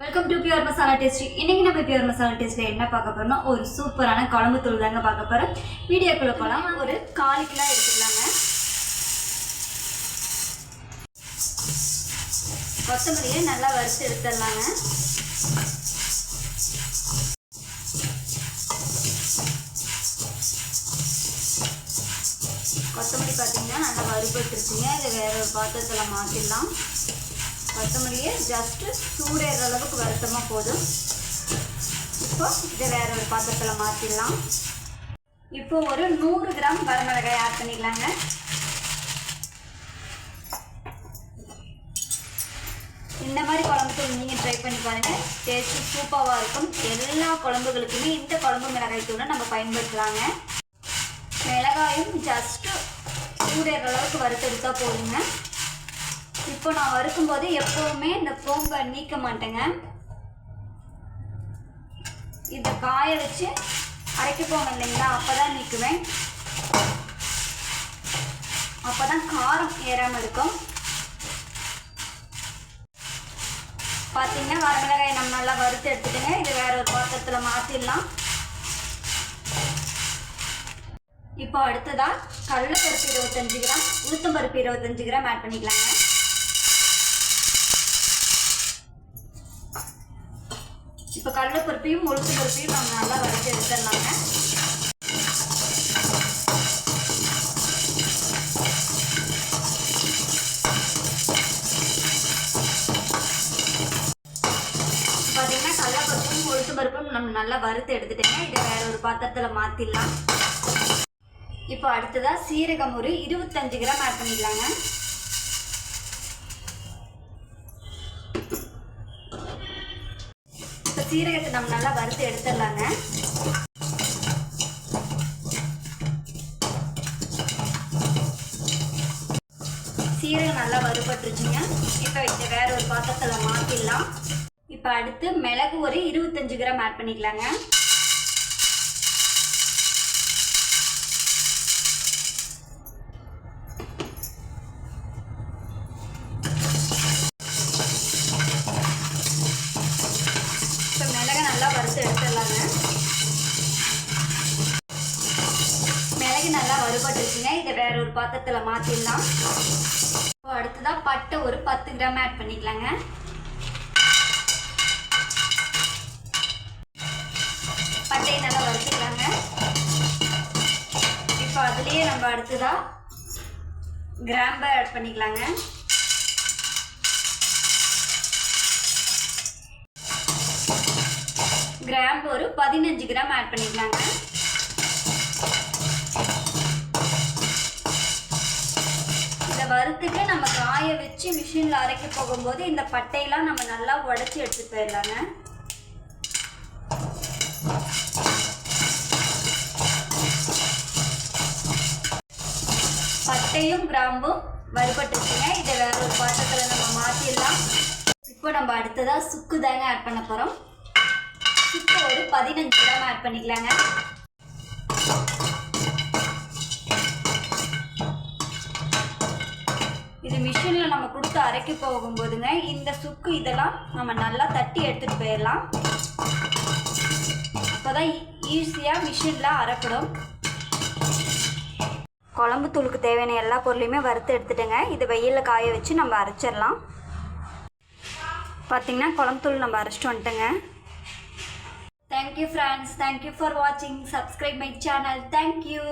Welcome to pure masala taste. இன்னைக்கு நம்ம pure masala டேஸ்ட்ல என்ன பார்க்க போறோம்னா ஒரு சூப்பரான குழம்பு தூள் தாங்க பார்க்க போறோம். வீடியோக்குள்ள போலாம். ஒரு 1/4 கிலோ எடுத்துக்கலாங்க. கொத்தமல்லியை நல்லா வறுத்து எடுத்துடலாங்க. கொத்தமல்லி பார்த்தீங்கன்னா நல்லா வறுபட்டுருச்சுங்க. இதை வேற ஒரு பாத்திரத்தில் மாற்றிடலாம். கொத்தமல்லியை ஜஸ்ட்டு சூடேற அளவுக்கு வறுத்தமா போதும். இப்போ இதை வேற ஒரு பாத்திரத்தில் மாற்றிடலாம். இப்போ ஒரு 100 கிராம் வரமிளகாய் ஆட் பண்ணிக்கலாங்க. இந்த மாதிரி குழம்பு தூள் நீங்கள் ட்ரை பண்ணி பாருங்கள். டேஸ்ட்டு சூப்பராக இருக்கும். எல்லா குழம்புகளுக்குமே இந்த குழம்பு மிளகாய் தூளை நம்ம பயன்படுத்தலாங்க. மிளகாயும் ஜஸ்ட்டு சூடேற அளவுக்கு வறுத்தெடுத்தா போதுங்க. இப்போ நான் வறுக்கும்போது எப்போவுமே இந்த கோம்பை நீக்க மாட்டேங்க. இதை காய வச்சு அரைக்க போங்க இல்லைங்களா, அப்போ தான் நீக்குவேன். அப்போ தான் காரம் ஏறாமல் இருக்கும். பார்த்தீங்கன்னா வரமிளகாயை நம்ம நல்லா வறுத்து எடுத்துட்டுங்க. இது வேற ஒரு பாத்திரத்தில் மாற்றிடலாம். இப்போ அடுத்ததாக கடலைப்பருப்பு 25 கிராம், உளுத்தம்பருப்பு 25 கிராம் ஆட் பண்ணிக்கலாங்க. இப்போ கடலைப்பருப்பையும் உளுத்தம்பருப்பையும் நம்ம நல்லா வறுத்து எடுத்துடலாங்க. பார்த்தீங்கன்னா கடலைப்பருப்பும் உளுத்தம்பருப்பும் நம்ம நல்லா வறுத்து எடுத்துட்டேங்க. இதை வேற ஒரு பாத்திரத்தில் மாற்றிடலாம். இப்போ அடுத்ததாக சீரகம் ஒரு 25 கிராம் ஆட் பண்ணிக்கலாங்க. இப்போ சீரகத்தை நம்ம நல்லா வறுத்து எடுத்துடலாங்க. சீரகம் நல்லா வறுபட்டுருச்சுங்க. இப்போ இதை வேற ஒரு பாத்திரத்தில் மாற்றிடலாம். இப்போ அடுத்து மிளகு ஒரு 25 கிராம் ஆட் பண்ணிக்கலாங்க. நல்லா வறுத்து எடுத்துடலாங்க. மிளகு நல்லா வறுபட்டுருச்சுங்க. இதை வேற ஒரு பாத்திரத்தில் மாற்றிடலாம். அடுத்ததாக பட்டை ஒரு 10 கிராம் ஆட் பண்ணிக்கலாங்க. பட்டையை நல்லா வறுத்துக்கலாங்க. இப்போ அதுலேயே நம்ம அடுத்ததாக கிராம்பை ஆட் பண்ணிக்கலாங்க. கிராம்பு ஒரு 15 கிராம் ஆட் பண்ணிக்கலாங்க. இதை வறுத்துட்டு நம்ம காய வச்சு மிஷினில் அரைக்க போகும்போது இந்த பட்டையெல்லாம் நம்ம நல்லா உடைச்சி எடுத்துட்டு போயிடலாங்க. பட்டையும் கிராம்பும் வறுபட்டுச்சுங்க. இதை வேற ஒரு பாத்திரத்தில் நம்ம மாற்றிடலாம். இப்போ நம்ம அடுத்ததாக சுக்கு தாங்க ஆட் பண்ண போகிறோம். சுக்கு ஒரு 15 கிராம் ஆட் பண்ணிக்கலாங்க. இது மிஷினில் நம்ம கொடுத்து அரைக்க போகும்போதுங்க இந்த சுக்கு இதெல்லாம் நம்ம நல்லா தட்டி எடுத்துகிட்டு போயிடலாம். அப்போதான் ஈஸியாக மிஷினில் அரைப்படும். குழம்பு தூளுக்கு தேவையான எல்லா பொருளையுமே வறுத்து எடுத்துட்டேங்க. இதை வெயிலில் காய வச்சு நம்ம அரைச்சிடலாம். பார்த்திங்கன்னா குழம்பு தூள் நம்ம அரைச்சிட்டு வந்துட்டோங்க. Thank you friends. Thank you for watching. Subscribe my channel. Thank you.